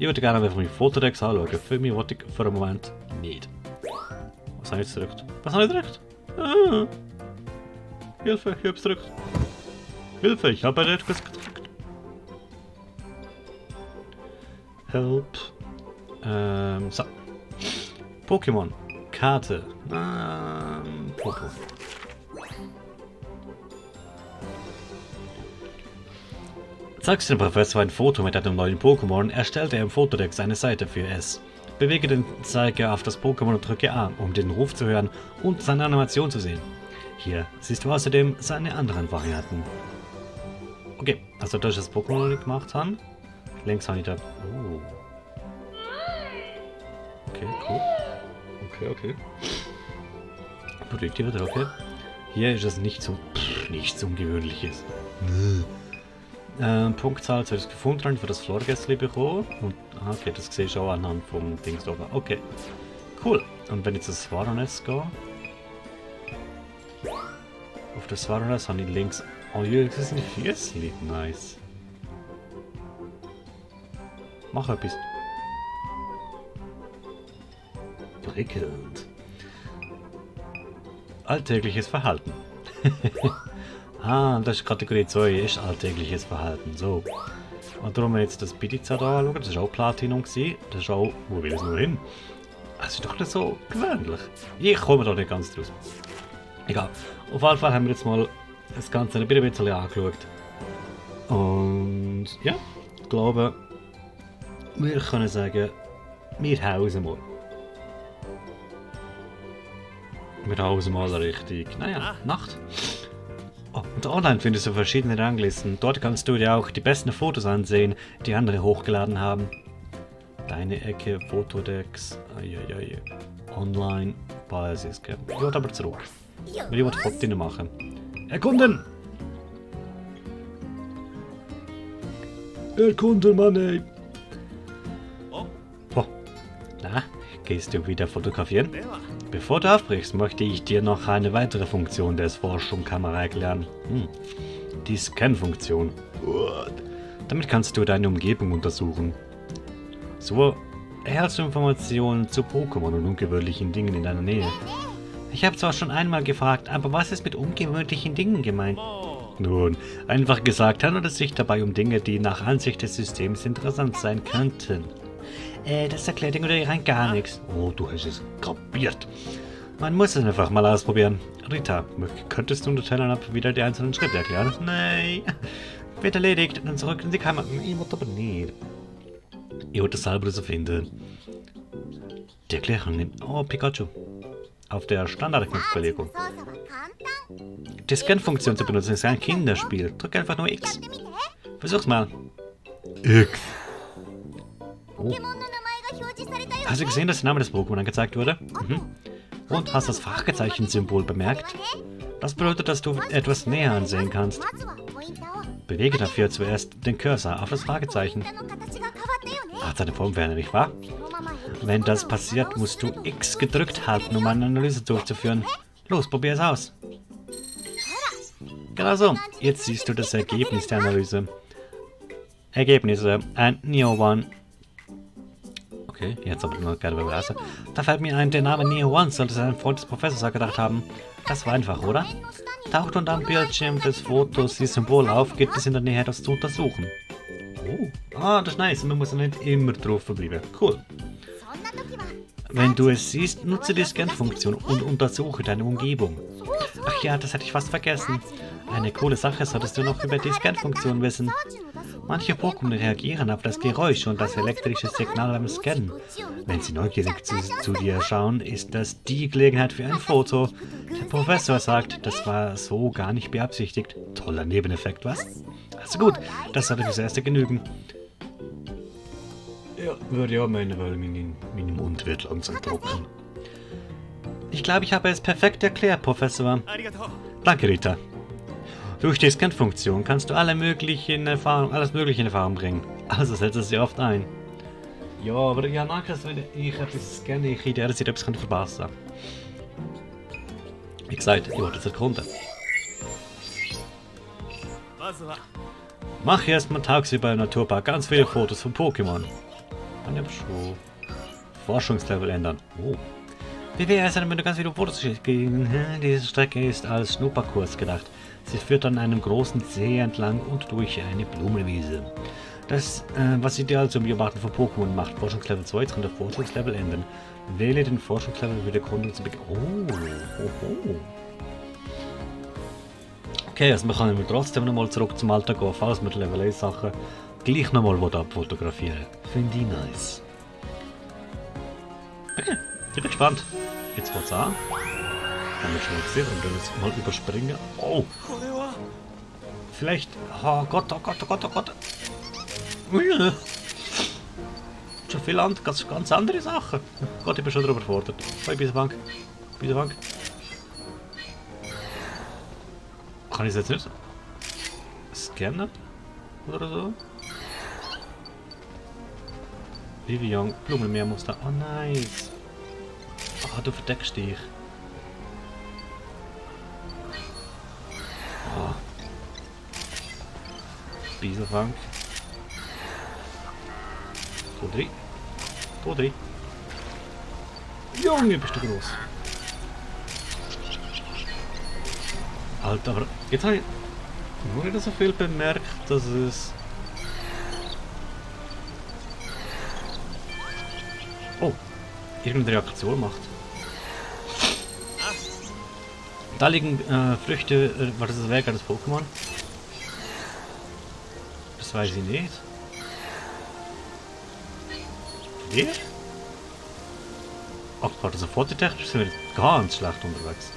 [SPEAKER 1] Ich würde gerne einfach meinen Fotodex anschauen. Für mich wollte ich für einen Moment nicht. Was habe ich gedrückt? Was habe ich gedrückt? Ah. Hilfe, ich hab's gedrückt. Hilfe, ich habe etwas gedrückt. Help. So. Pokémon. Karte. Popo. Zeigst du dem Professor ein Foto mit einem neuen Pokémon, erstellt er im Fotodex eine Seite für es. Bewege den Zeiger auf das Pokémon und drücke A, um den Ruf zu hören und seine Animation zu sehen. Hier siehst du außerdem seine anderen Varianten. Okay, also das ist das Pokémon, das ich gemacht habe. Links habe ich da... Oh. Okay, cool. Okay. Bewegt die wieder, okay. Hier ist es nicht so... nichts Ungewöhnliches. Punktzahl soll ich gefunden haben für das Florgässli bekommen. Und, okay, das sehe ich auch anhand vom Dings da oben. Okay, cool. Und wenn ich jetzt das Warenetz gehe... Auf das Warenetz habe ich links... Oh ja, das ist ein Viersli. Nice. Mach etwas. Prickelnd. Alltägliches Verhalten. Das ist Kategorie 2, ist alltägliches Verhalten. So. Und darum, wenn wir jetzt das Pizza da anschauen, das war auch Platinum gewesen. Das ist auch... Wo will es nur hin? Das ist doch nicht so gewöhnlich. Ich komme da nicht ganz draus. Egal. Auf jeden Fall haben wir jetzt mal das Ganze ein bisschen angeschaut. Und ja, ich glaube, wir können sagen, wir hausen mal. Wir hausen mal richtig, naja, Nacht. Oh, und online findest du verschiedene Ranglisten. Dort kannst du dir auch die besten Fotos ansehen, die andere hochgeladen haben. Deine Ecke, Fotodex, online, Basiscam. Ich will aber zurück. Weil ich will Fotos machen. Erkunden! Erkunden, Mann, ey! Oh. Na, gehst du wieder fotografieren? Bevor du aufbrichst, möchte ich dir noch eine weitere Funktion des Forschungskamera erklären. Die Scan-Funktion. Damit kannst du deine Umgebung untersuchen. So erhältst du Informationen zu Pokémon und ungewöhnlichen Dingen in deiner Nähe. Ich habe zwar schon einmal gefragt, aber was ist mit ungewöhnlichen Dingen gemeint? Nun, einfach gesagt handelt es sich dabei um Dinge, die nach Ansicht des Systems interessant sein könnten. Das erklärt dir rein gar nichts. Oh, du hast es kapiert. Man muss es einfach mal ausprobieren. Rita, könntest du unter Teilnahme wieder die einzelnen Schritte erklären? Nein. Wird erledigt, dann zurück in die Kammer. Ich will aber nicht. Ich wollte es selber so finden. Die Erklärung. Oh, Pikachu. Auf der Standardknopfbelegung. Die Scan-Funktion zu benutzen ist ein Kinderspiel. Drück einfach nur X. Versuch's mal. X. Oh. Hast du gesehen, dass der Name des Pokémon angezeigt wurde? Und hast das Fragezeichen-Symbol bemerkt? Das bedeutet, dass du etwas näher ansehen kannst. Bewege dafür zuerst den Cursor auf das Fragezeichen. Hat seine Form verändert, nicht wahr? Wenn das passiert, musst du X gedrückt halten, um eine Analyse durchzuführen. Los, probier es aus. Genau so. Jetzt siehst du das Ergebnis der Analyse. Ergebnisse. Ein Neo One. Okay, jetzt aber noch gerne beweisen. Da fällt mir ein, der Name Neo One sollte sein Freund des Professors gedacht haben. Das war einfach, oder? Taucht unter am Bildschirm des Fotos das Symbol auf, gibt es in der Nähe, das zu untersuchen. Oh, das ist nice. Man muss nicht immer drauf verbleiben. Cool. Wenn du es siehst, nutze die Scan-Funktion und untersuche deine Umgebung. Ach ja, das hatte ich fast vergessen. Eine coole Sache solltest du noch über die Scan-Funktion wissen. Manche Pokémon reagieren auf das Geräusch und das elektrische Signal beim Scannen. Wenn sie neugierig zu dir schauen, ist das die Gelegenheit für ein Foto. Der Professor sagt, das war so gar nicht beabsichtigt. Toller Nebeneffekt, was? Also gut, das sollte fürs Erste genügen. Ja, würde ja meinen, weil mein Mund wird langsam trocken. Ich glaube, ich habe es perfekt erklärt, Professor. Danke, Rita. Durch die Scan-Funktion kannst du alles Mögliche in Erfahrung bringen. Also setze sie oft ein. Ja, aber ich habe Angst, wenn ich etwas scanne, ich in der Zeit etwas verpassen kann. Wie gesagt, ich wollte es erkunden. Mach erstmal tagsüber im Naturpark ganz viele Fotos von Pokémon. Kann ich aber schon Forschungslevel ändern. Oh. Wie wäre es, wenn du ganz wieder Fotos gehen? Diese Strecke ist als Schnupperkurs gedacht. Sie führt an einem großen See entlang und durch eine Blumenwiese. Das, was ideal zum Beobachten von Pokémon macht. Forschungslevel 2 kann der Forschungslevel ändern. Wähle den Forschungslevel für die Erkundung zu Beginn. Oh. Okay, also man kann trotzdem nochmal zurück zum Alltag gehen, falls man die Level 1 Sachen gleich nochmal abfotografieren. Finde ich nice. Okay, ich bin gespannt. Jetzt geht's an. Haben wir schon gesehen und dann jetzt mal überspringen. Oh! Vielleicht. Oh Gott. Schon viel ganz andere Sachen. Gott, ich bin schon darüber überfordert. Bei Biesenbank. Kann ich es jetzt nicht scannen? Oder so? Vivian, Blumenmeermuster. Oh nice. Ah, du verdeckst dich. Ah. Biesenfang. Tu drin. Junge, bist du groß. Alter, aber jetzt habe ich noch nicht so viel bemerkt, dass es... Oh, irgendeine Reaktion macht. Da liegen Früchte, was ist das Werk eines Pokémon? Das weiß ich nicht. Hier? Ach, warte, sofort die Technik sind wir ganz schlecht unterwegs.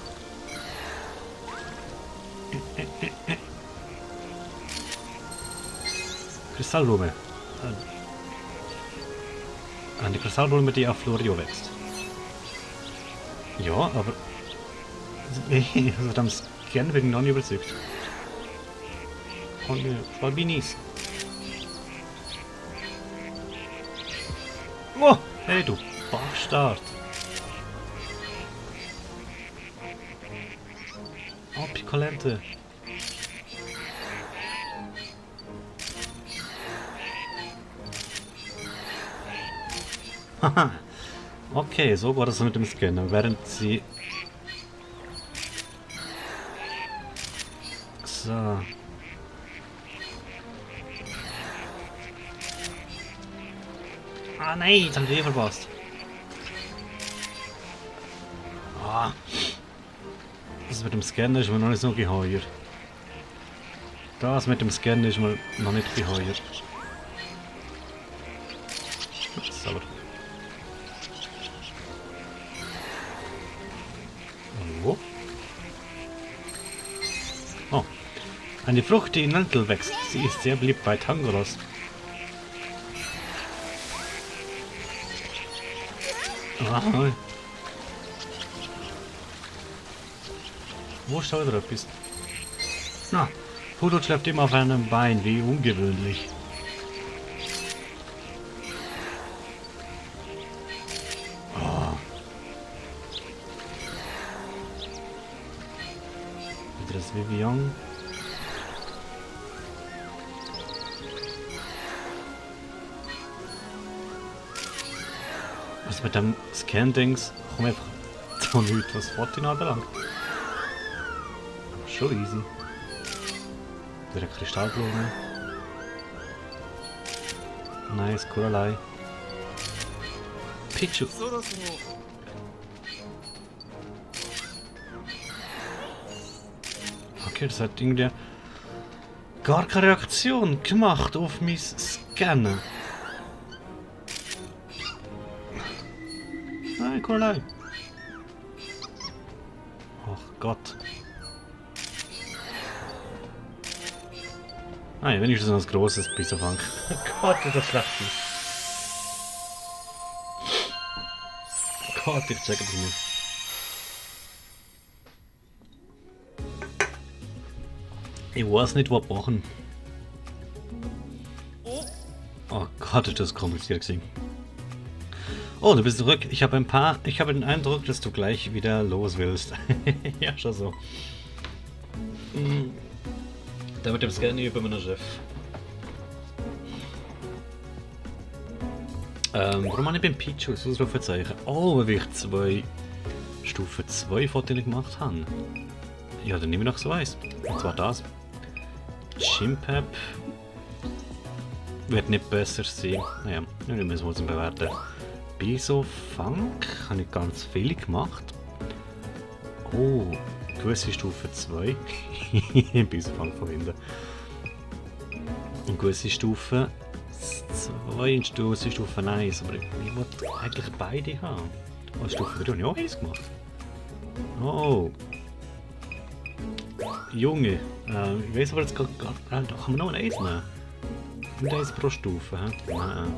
[SPEAKER 1] Kristallblume. Eine Kristallblume, die auf Florio wächst. Ja, aber... Also am Scan bin ich noch nicht überzeugt. Und voll wie nice. Oh, hey du Bastard. Oh, Piccolente. Haha. Okay, so war das mit dem Scanner, während sie... So. Ah nein, jetzt haben wir verpasst. Ah. Das mit dem Scanner ist mir noch nicht so geheuer. Das mit dem Scanner ist mir noch nicht geheuer. Sauber. Wo? Oh. Eine Frucht, die in Mantel wächst. Sie ist sehr beliebt bei Tangolos. Ah. Wo schaut er etwas? Na, Pudel schläft immer auf einem Bein, wie ungewöhnlich. Oh. Wieder das Vivian. Was mit dem Scan-Dings? Komm einfach zu nichts, was Fotos anbelangt. Schon easy. Wieder Kristallblume. Nice, Kuralei. Pichu. Okay, das hat irgendwie gar keine Reaktion gemacht auf mein Scannen. Nein, Kuralei. Ach Gott. Ah ja, wenigstens ein großes Pizza-Fang. Gott, ist das schlecht. Gott, ich check das nicht. Ich weiß nicht, was machen. Oh Gott, ist das kompliziert gewesen. Oh, du bist zurück. Ich habe den Eindruck, dass du gleich wieder los willst. Ja, schon so. Da mit dem Scan über meinen Chef. Warum habe ich beim Pichu das Ausrufezeichen? Oh, Gewicht 2. Stufe 2 Fotos gemacht habe. Ja, dann nehme ich noch so eins. Und zwar das. Chimpep wird nicht besser sein. Naja, dann müssen wir uns bewerten. Bisofunk habe ich ganz viel gemacht. Oh, gewisse Stufe 2. Bisofunk von hinten. Und gewisse Stufe 2 und gewisse Stufe 1. Aber ich wollte eigentlich beide haben. Oh, Stufe 3 habe ich auch eins gemacht. Oh. Junge, ich weiß aber jetzt gerade da kann man noch ein Eis nehmen. Und eins pro Stufe, hä? Nein.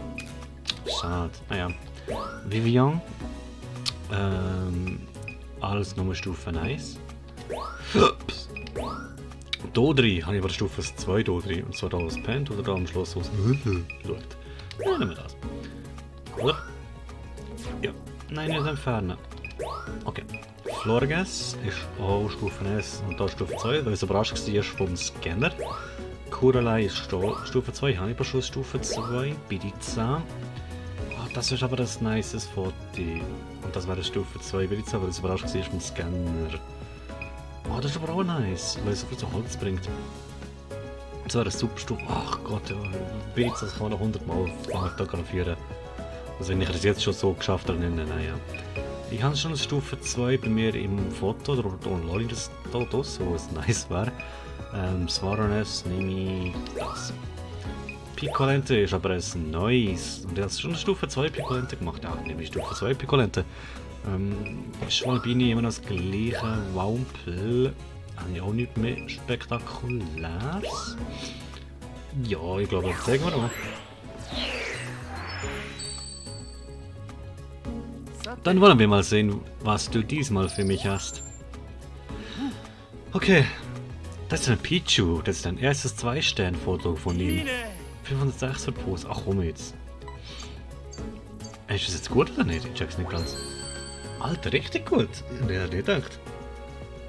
[SPEAKER 1] Schade. Naja. Vivian. Alles nur Stufe 1. Ups. Dodri habe ich aber Stufe 2 Dodri. Und zwar da aus Pent oder da am Schloss aus. Schaut. Ja, nehmen wir das. Oder? Ja. Nein, nicht entfernen. Okay. Florges ist auch Stufe 1 und da Stufe 2, weil es überrascht war vom Scanner. Kuralei ist Stufe 2, habe ich aber schon Stufe 2. Bidiza. Oh, das ist aber ein nices Foto. Und das wäre Stufe 2 Bidiza, weil es überrascht war vom Scanner. Oh, das ist aber auch nice, weil es so viel zu Holz bringt. Das wäre eine super Stufe. Ach Gott, ja, Bidiza kann man noch 100 Mal fotografieren. Also wenn ich das jetzt schon so geschafft habe, naja. Ich habe schon eine Stufe 2 bei mir im Foto, oder online das da so es nice wäre. Svarones nehme ich das. Piccolente ist aber ein neues. Und ich habe schon eine Stufe 2 Piccolente gemacht. Ja, nehme ich Stufe 2 Piccolente. Schwalbini immer noch das gleiche. Wampel. Habe ich auch nichts mehr Spektakuläres. Ja, ich glaube, das zeigen wir noch. Dann wollen wir mal sehen, was du diesmal für mich hast. Okay, das ist ein Pichu. Das ist dein erstes 2-Stern-Foto von ihm. 506 für Pose. Ach, komm jetzt. Ist das jetzt gut oder nicht? Ich check's nicht ganz. Alter, richtig gut. Ich hätte nicht gedacht.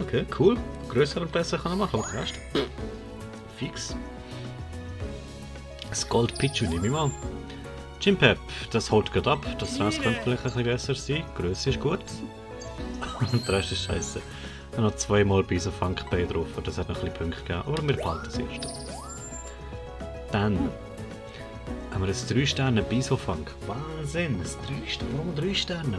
[SPEAKER 1] Okay, cool. Größer und besser kann er machen, aber Rest. Fix. Das Gold Pichu nehme ich mal. Chimpep, das holt gerade ab. Das Rest könnte vielleicht ein bisschen besser sein. Die Größe ist gut. Und der Rest ist scheiße. Ich habe noch zweimal Bisofunk Bay drauf. Das hat noch ein bisschen Punkte gegeben. Aber wir behalten das erste. Dann haben wir das 3-Sterne Bisofunk. Wahnsinn, das 3-Sterne. Warum 3 Sterne?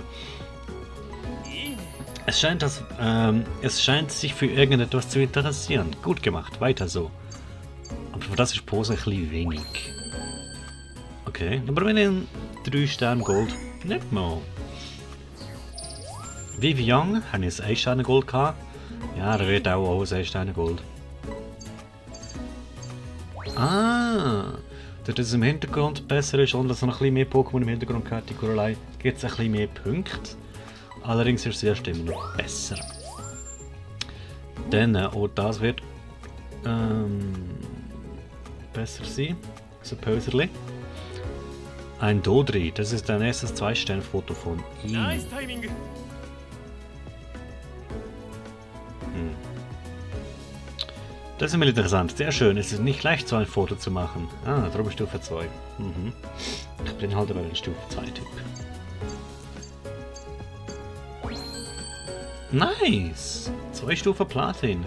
[SPEAKER 1] Es scheint sich für irgendetwas zu interessieren. Gut gemacht, weiter so. Aber für das ist Pose ein bisschen wenig. Okay, aber wenn ein 3-Sterne Gold nicht mal. Vivian, habe ich ein 1-Sterne Gold gehabt. Ja, der wird auch ein 1-Sterne Gold. Ah, dass es im Hintergrund besser ist und dass noch ein bisschen mehr Pokémon im Hintergrund hat, die Kuralei, gibt es ein bisschen mehr Punkte. Allerdings ist es erst immer noch besser. Dann, auch das wird besser sein, supposedly. Ein Dodri, das ist dein erstes 2-Stern-Foto von ihm.
[SPEAKER 2] Nice timing.
[SPEAKER 1] Das ist immer interessant, sehr schön. Es ist nicht leicht, so ein Foto zu machen. Ah, darum Stufe 2. Ich bin halt aber ein Stufe 2-Typ. Nice! 2 Stufen Platin.